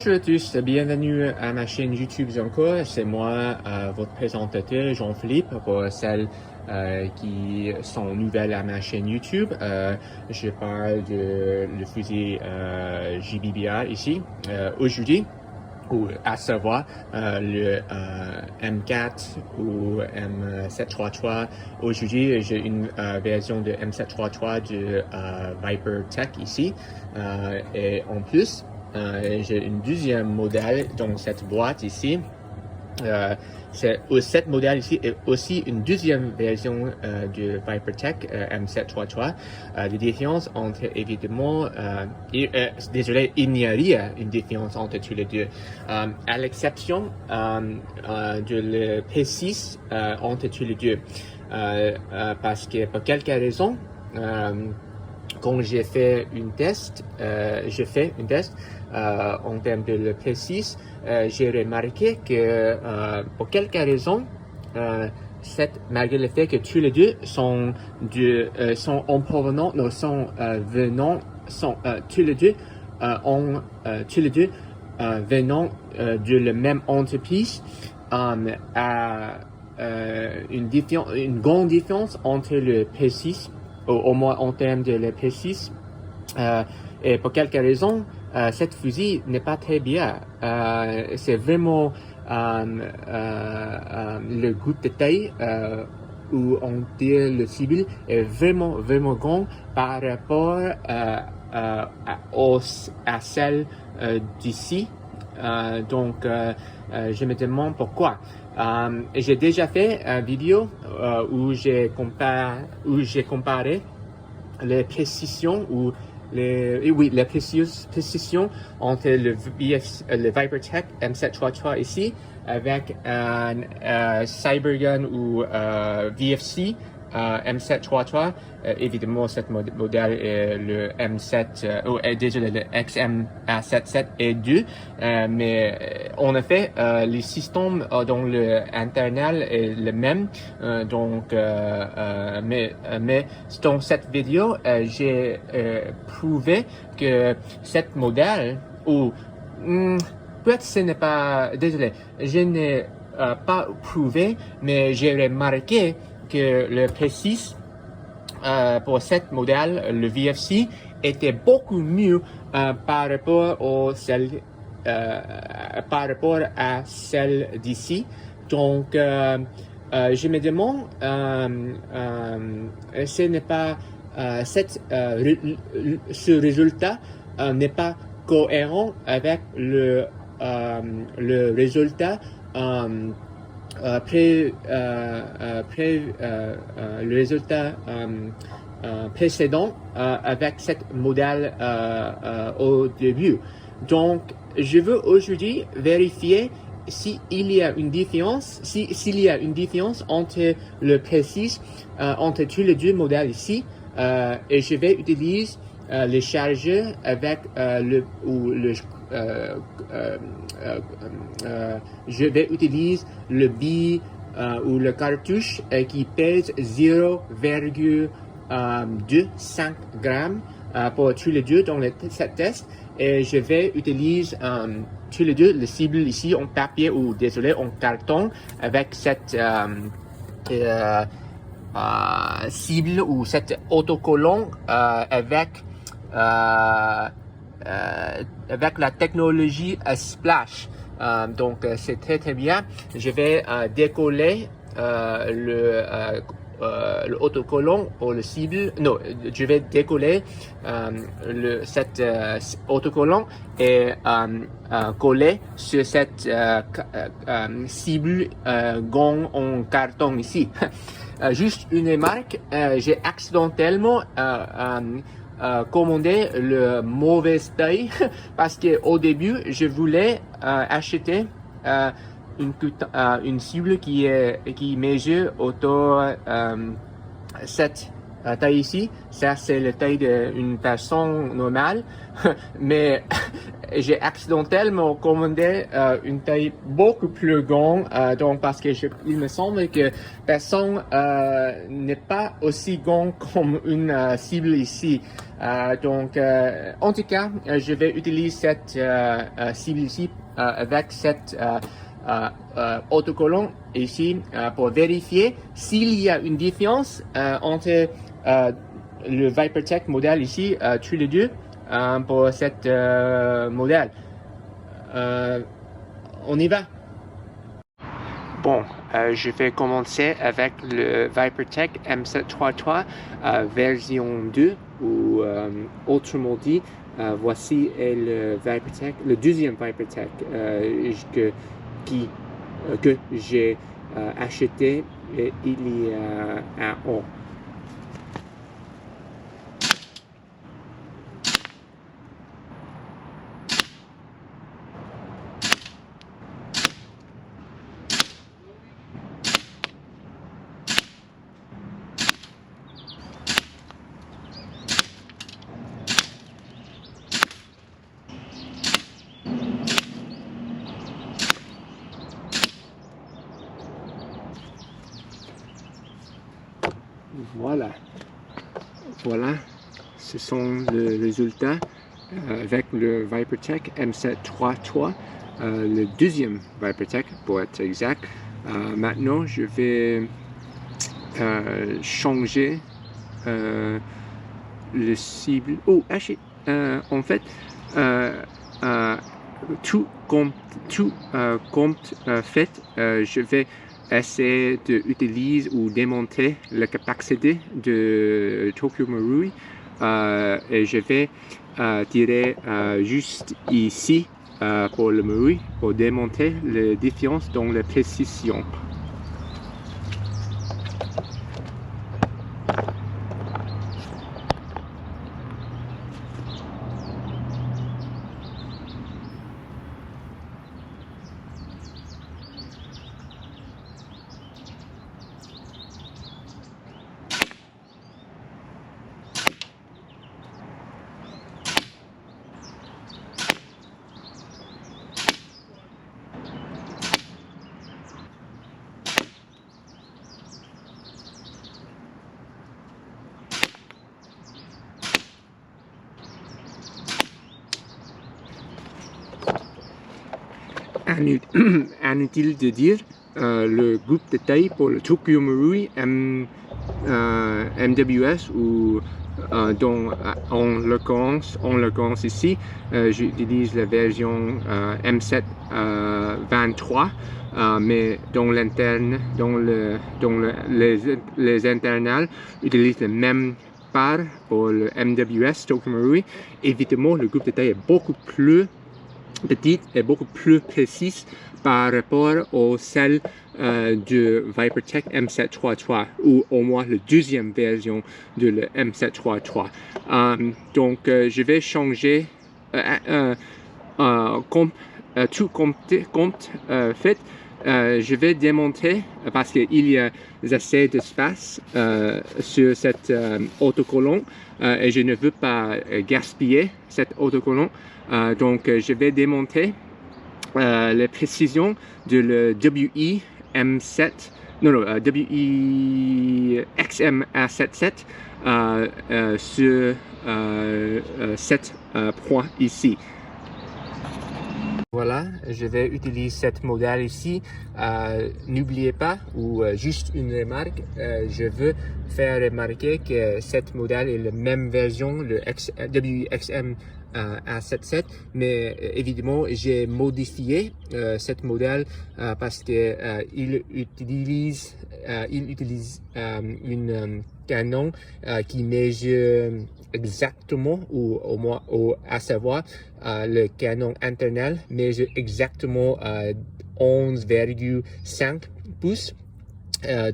Bonjour à tous, bienvenue à ma chaîne YouTube encore. C'est moi, votre présentateur Jean-Philippe, pour celles qui sont nouvelles à ma chaîne YouTube. Je parle de le fusil JBBR ici aujourd'hui, ou à savoir le M4 ou M733. Aujourd'hui, j'ai une version de M733 de Viper Tech ici, et en plus, j'ai une deuxième modèle dans cette boîte ici. Cette modèle ici est aussi une deuxième version de ViperTech M733. La différence entre, évidemment, désolé, il n'y a rien une différence entre tous les deux. À l'exception de le P6 entre tous les deux. Parce que pour quelques raisons, quand j'ai fait une test, en termes de le P6, j'ai remarqué que pour quelques raisons, malgré le fait que tous les deux sont en provenance, tous les deux venant de la même entreprise, à une grande différence entre le P6, au moins en termes de le P6, et pour quelques raisons, cette fusil n'est pas très bien. C'est vraiment le groupe de taille où on dit le cible est vraiment grand par rapport à celle d'ici. Donc, je me demande pourquoi. J'ai déjà fait une vidéo où j'ai comparé les précisions ou les précisions entre le ViperTech M733 ici avec un Cybergun ou VFC M733. Évidemment, cette modèle est le M7, désolé, le XM77 et 2. Mais en effet, le système dans le internal est le même. Mais dans cette vidéo, j'ai prouvé que cette modèle, ou peut-être ce n'est pas, désolé, je n'ai pas prouvé, mais j'ai remarqué que le P6 pour cette modèle, le VFC, était beaucoup mieux par rapport à celle d'ici. Donc, je me demande, ce n'est pas ce résultat n'est pas cohérent avec le résultat le résultat précédent avec cette modèle au début. Donc, je veux aujourd'hui vérifier s'il y a une différence, entre le P6 entre tous les deux modèles ici, et je vais utiliser les chargeurs avec je vais utiliser le billet ou le cartouche qui pèse 0,25 grammes pour tous les deux dans cette test, et je vais utiliser tous les deux le cible ici en papier ou désolé en carton avec cette cible ou cet autocollant avec la technologie Splash. Donc c'est très bien. Je vais décoller le autocollant pour le cible. Non, je vais décoller cet autocollant et coller sur cette cible gond en carton ici. Juste une remarque, j'ai accidentellement commandé le mauvais taille parce que au début je voulais acheter une cible qui mesure autour 7 taille ici, ça c'est la taille d'une personne normale, mais j'ai accidentellement commandé une taille beaucoup plus grande, donc parce que il me semble que personne n'est pas aussi grand comme une cible ici. Donc, en tout cas, je vais utiliser cette cible ici avec cette autocollant ici pour vérifier s'il y a une différence entre le ViperTech modèle ici, tous les deux, pour cette modèle. On y va. Bon, je vais commencer avec le ViperTech M733 version 2, ou autrement dit, voici le ViperTech, le deuxième ViperTech que j'ai acheté il y a un an. Voilà, ce sont les résultats avec le ViperTech M733, le deuxième ViperTech pour être exact. Maintenant, je vais changer le cible. Oh, en fait, tout compte fait, je vais essayer d'utiliser ou démonter la capacité de Tokyo Marui, et je vais tirer juste ici pour le Marui pour démonter la différence dans la précision. Inutile de dire, le groupe de taille pour le Tokyo Marui MWS, ou en l'occurrence ici, j'utilise la version M723, mais dans l'interne, les internals utilisent le même part pour le MWS Tokyo Marui. Évidemment, le groupe de taille est beaucoup plus petite et beaucoup plus précise par rapport au celle du ViperTech M733, ou au moins la deuxième version de le M733. Donc, je vais changer tout compte fait. Je vais démonter parce qu'il y a assez d'espace sur cet autocollant, et je ne veux pas gaspiller cet autocollant. Donc, je vais démonter la précision de le WI XM-A77 sur 7 points ici. Voilà, je vais utiliser cette modèle ici. N'oubliez pas, ou juste une remarque, je veux faire remarquer que cette modèle est la même version, le WXM A77, mais évidemment j'ai modifié cette modèle parce que il utilise une canon qui mesure exactement, ou au moins, à savoir le canon internal mesure exactement 11,5 pouces.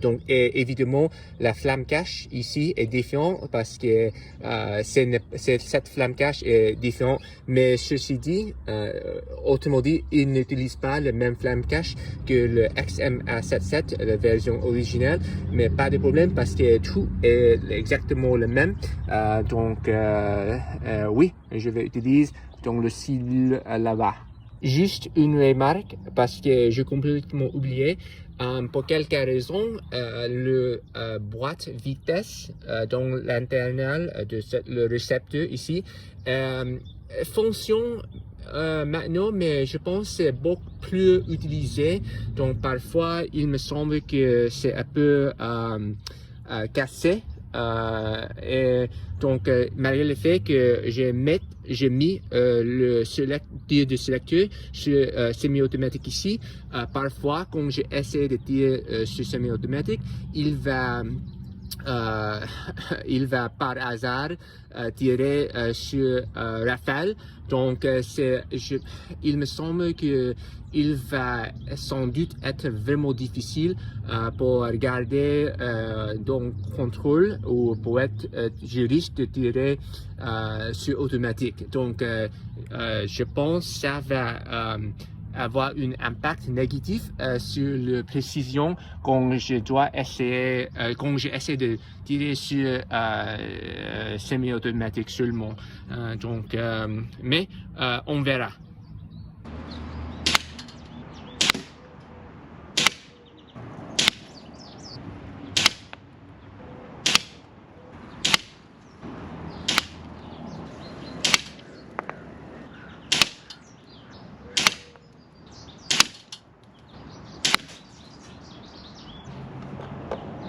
Donc, et évidemment, la flamme cache ici est différente parce que cette flamme cache est différente. Mais ceci dit, autrement dit, il n'utilise pas le même flamme cache que le XM-A77, la version originale. Mais pas de problème parce que tout est exactement le même. Oui, je vais utiliser donc le cible là-bas. Juste une remarque parce que j'ai complètement oublié. Pour quelque raison, le boîte vitesse dans l'intérieur de le récepteur ici fonctionne maintenant, mais je pense que c'est beaucoup plus utilisé. Donc parfois, il me semble que c'est un peu cassé. Et donc, malgré le fait que j'ai mis le tir de sélecteur sur semi-automatique ici, parfois, quand j'essaie de tirer sur semi-automatique, il va par hasard tirer sur rafale. Donc, il me semble que il va sans doute être vraiment difficile pour regarder donc contrôle ou pour être je risque de tirer sur automatique. Donc, je pense que ça va avoir un impact négatif sur la précision quand j'essaie de tirer sur semi-automatique seulement. Mais on verra.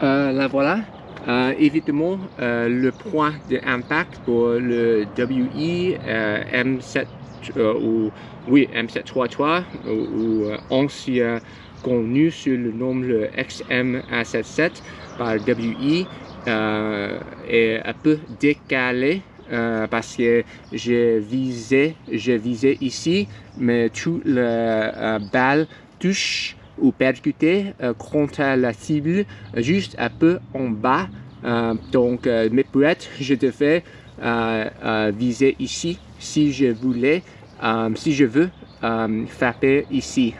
Là voilà, évidemment le point d'impact pour le WI M7 M733 ou ancien connu sous le nom le XM-A77 par WI est un peu décalé parce que je visais ici, mais toute la balle touche ou percuter contre la cible juste un peu en bas. Mais pour être, je devais viser ici si je veux frapper ici.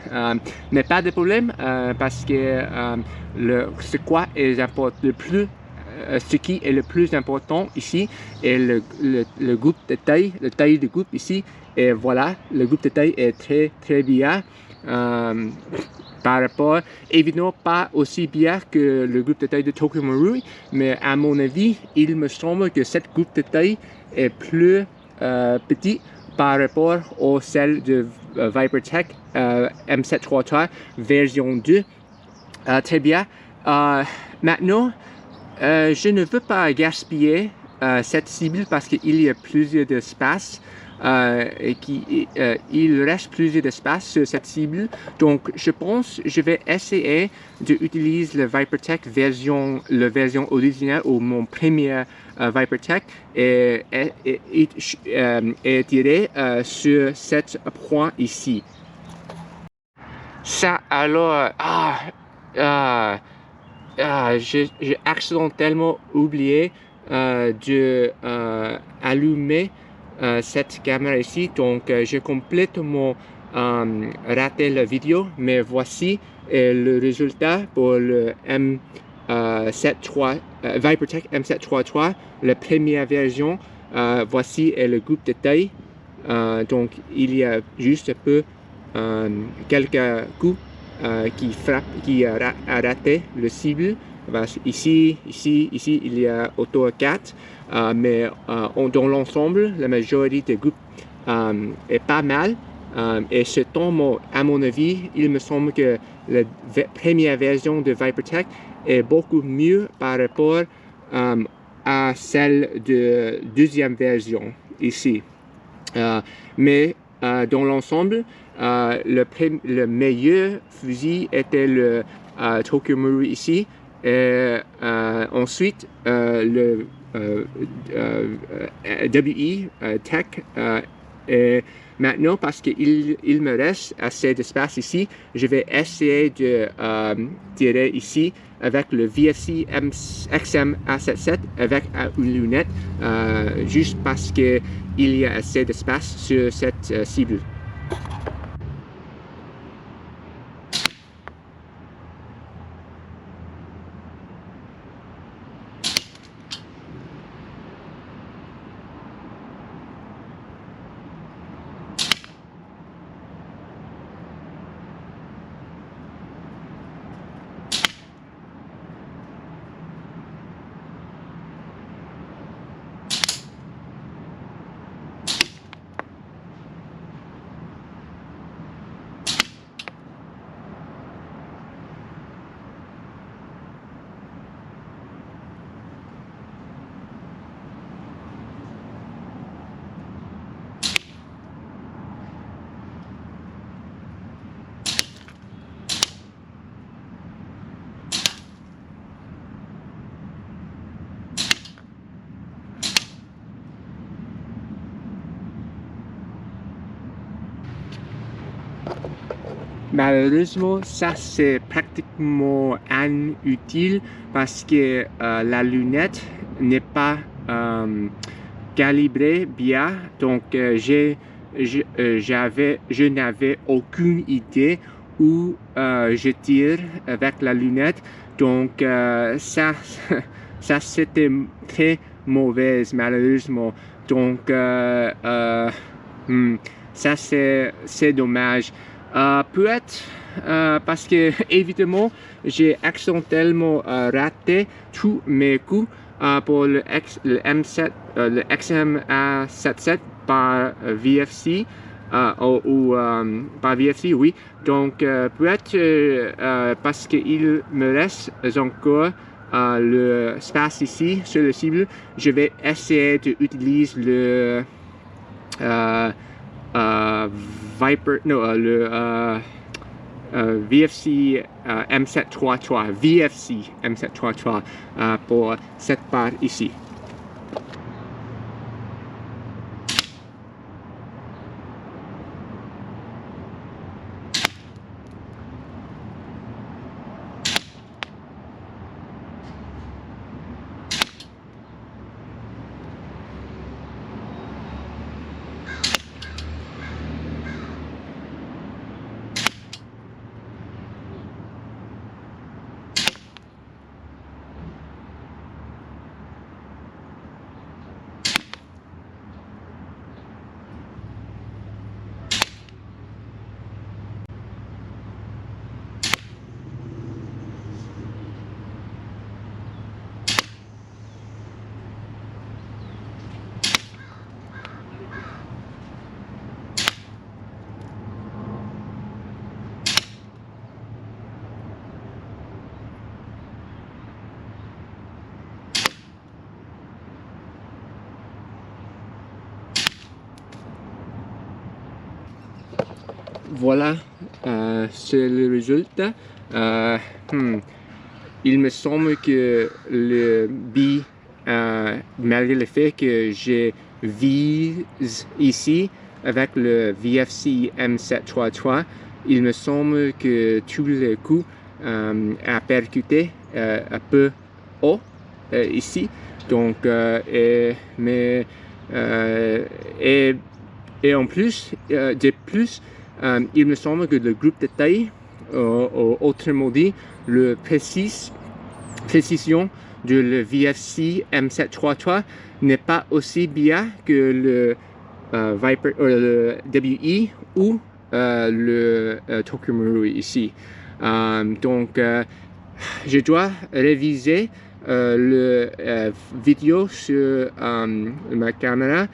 Mais pas de problème parce que ce qui est le plus important ici est le groupe de taille, la taille du groupe ici. Et voilà, le groupe de taille est très bien. Par rapport, évidemment pas aussi bien que le groupe de taille de Tokyo Marui, mais à mon avis, il me semble que cette groupe de taille est plus petit par rapport au celle de Vipertech M733 version 2. Très bien. Maintenant, je ne veux pas gaspiller cette cible parce qu'il y a plusieurs espaces. Il reste plusieurs espaces sur cette cible, donc je pense que je vais essayer d'utiliser le Vipertech version originale ou mon premier Vipertech et tirer sur cet point ici. Ça alors, j'ai accidentellement oublié de allumer cette caméra ici, donc j'ai complètement raté la vidéo, mais voici le résultat pour le Vipertech M733, la première version. Voici le groupe de taille, donc il y a juste un peu quelques coups qui a raté le cible. Ici, il y a autour 4, mais dans l'ensemble, la majorité des groupes est pas mal. Et ce temps, à mon avis, il me semble que la première version de Vipertech est beaucoup mieux par rapport à celle de deuxième version ici. Mais dans l'ensemble, le meilleur fusil était le Tokyo Marui ici. Et ensuite, le WI Tech Et maintenant, parce qu'il me reste assez d'espace ici, je vais essayer de tirer ici avec le VFC XM A77 avec une lunette, juste parce qu'il y a assez d'espace sur cette cible. Malheureusement, ça c'est pratiquement inutile parce que la lunette n'est pas calibrée bien, donc je n'avais aucune idée où je tire avec la lunette, donc ça c'était très mauvais malheureusement, donc ça c'est dommage. Peut-être parce que évidemment j'ai accidentellement raté tous mes coups pour le M7, le XM-A77 par VFC ou par VFC, oui. Donc peut-être parce qu'il me reste encore le espace ici sur le cible, je vais essayer d'utiliser le Viper, non, le VFC M733, VFC M733 pour cette part ici. Voilà, c'est le résultat. Il me semble que le bi, malgré le fait que je vise ici avec le VFC M733, il me semble que tout le coup a percuté un peu haut ici. Donc, et en plus, il me semble que le groupe de taille, autrement dit, le précision de le VFC M733 n'est pas aussi bien que le Viper, le WE ou le Tokumuru ici. Donc, je dois réviser le vidéo sur ma caméra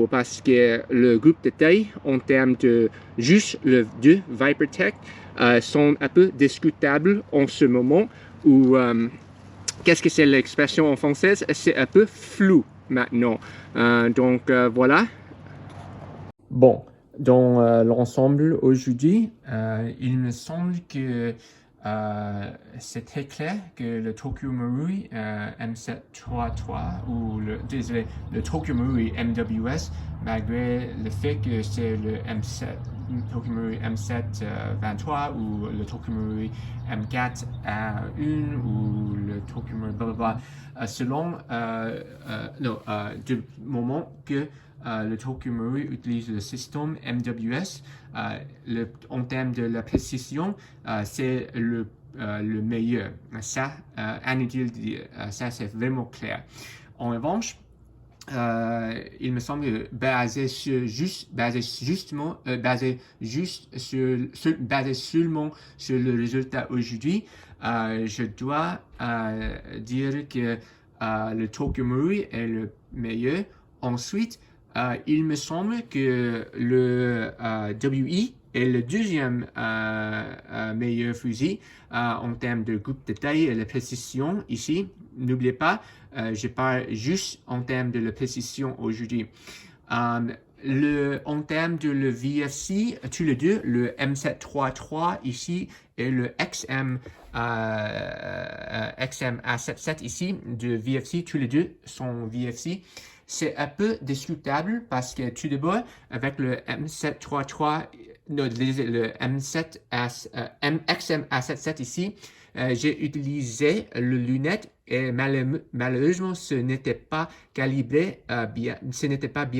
parce que le groupe de taille en termes de juste le deux ViperTech sont un peu discutables en ce moment où qu'est-ce que c'est l'expression en française, c'est un peu flou maintenant, donc voilà. Bon, dans l'ensemble aujourd'hui, il me semble que c'est très clair que le Tokyo Marui M733 ou le Tokyo Marui MWS, malgré le fait que c'est le Tokyo Marui M723 ou le Tokyo Marui M4A1 ou le Tokyo Marui blablabla, selon du moment que le Tokyo Marui utilise le système MWS. En termes de la précision, c'est le meilleur. Ça, inutile de dire, ça c'est vraiment clair. En revanche, il me semble que basé seulement sur le résultat aujourd'hui, je dois dire que le Tokyo Marui est le meilleur. Ensuite, il me semble que le WI est le deuxième meilleur fusil en termes de groupe de taille et de précision ici. N'oubliez pas, je parle juste en termes de la précision aujourd'hui. En termes de le VFC, tous les deux, le M733 ici et le XM-A77 ici de VFC, tous les deux sont VFC. C'est un peu discutable parce que tout d'abord, avec le M733, le XM-A77 ici, j'ai utilisé le lunette et malheureusement ce n'était pas calibré bien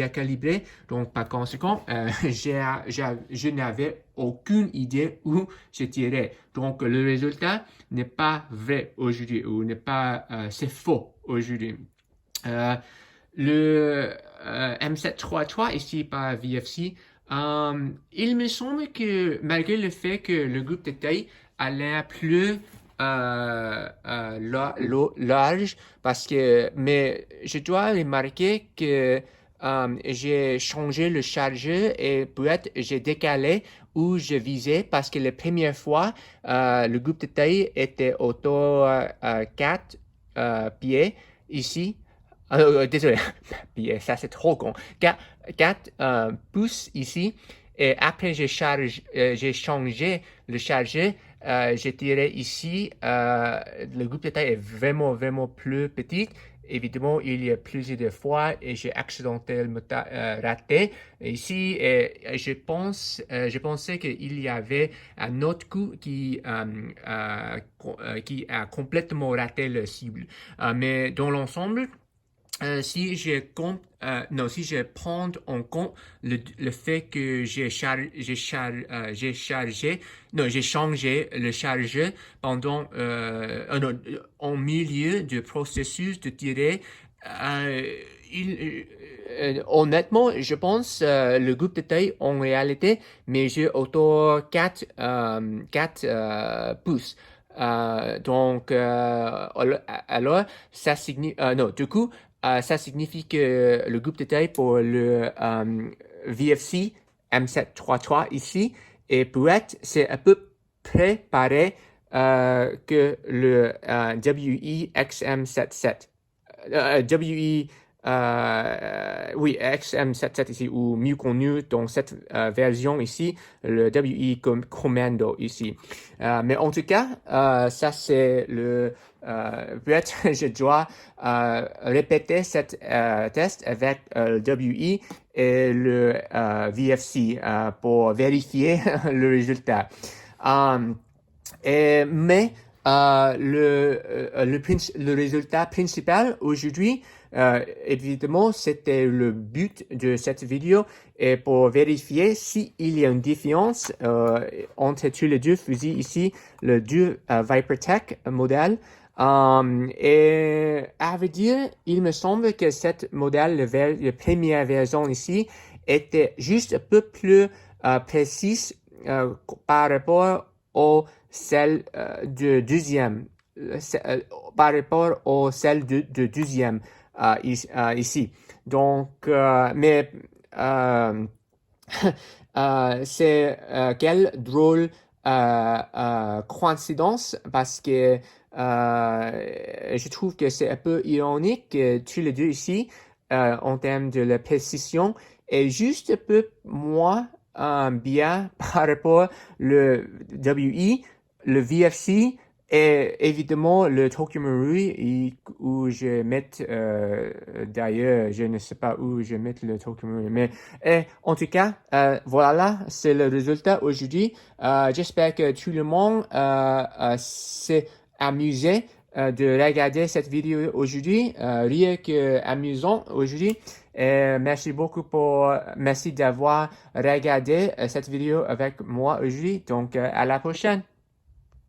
calibré, donc par conséquent je n'avais aucune idée où je tirais, donc le résultat n'est pas vrai aujourd'hui ou n'est pas c'est faux aujourd'hui. Le M733 ici par VFC, il me semble que malgré le fait que le groupe de taille a l'air plus large, mais je dois remarquer que j'ai changé le chargeur et peut-être j'ai décalé où je visais parce que la première fois le groupe de taille était autour 4 pieds ici. Désolé, ça c'est trop con. 4 pouces ici. Et après, j'ai changé le chargeur. J'ai tiré ici. Le groupe de taille est vraiment, vraiment plus petit. Évidemment, il y a plusieurs fois et j'ai accidentellement raté. Ici, je pensais qu'il y avait un autre coup qui a complètement raté le cible. Mais dans l'ensemble, si je prends en compte le fait que j'ai changé le chargeur pendant en milieu du processus de tirer, honnêtement, je pense le groupe de taille en réalité mesure autour 4 pouces. Donc, alors, ça signifie... non, du coup, ça signifie que le groupe de taille pour le VFC M733 ici et peut-être c'est à peu près pareil que le WI XM77. WI oui, XM77 ici, ou mieux connu dans cette version ici, le WI Commando ici. Mais en tout cas, ça c'est le... peut-être je dois répéter cette test avec le WI et le VFC pour vérifier le résultat. Mais le résultat principal aujourd'hui, évidemment, c'était le but de cette vidéo et pour vérifier s'il y a une différence entre tous les deux fusils ici, le deux ViperTech modèle. Et à vrai dire, il me semble que cette modèle, la première version ici, était juste un peu plus précise par rapport au celle de deuxième, par rapport au celle de deuxième ici. Donc, mais c'est quelle drôle coïncidence parce que je trouve que c'est un peu ironique que tous les deux ici, en termes de la précision, est juste un peu moins bien par rapport le WI le VFC et évidemment le Tokumaru où je mets d'ailleurs je ne sais pas où je mets le Tokumaru mais en tout cas voilà c'est le résultat aujourd'hui. J'espère que tout le monde s'est amusé de regarder cette vidéo aujourd'hui, rien que amusant aujourd'hui. Merci d'avoir regardé cette vidéo avec moi aujourd'hui. Donc, à la prochaine.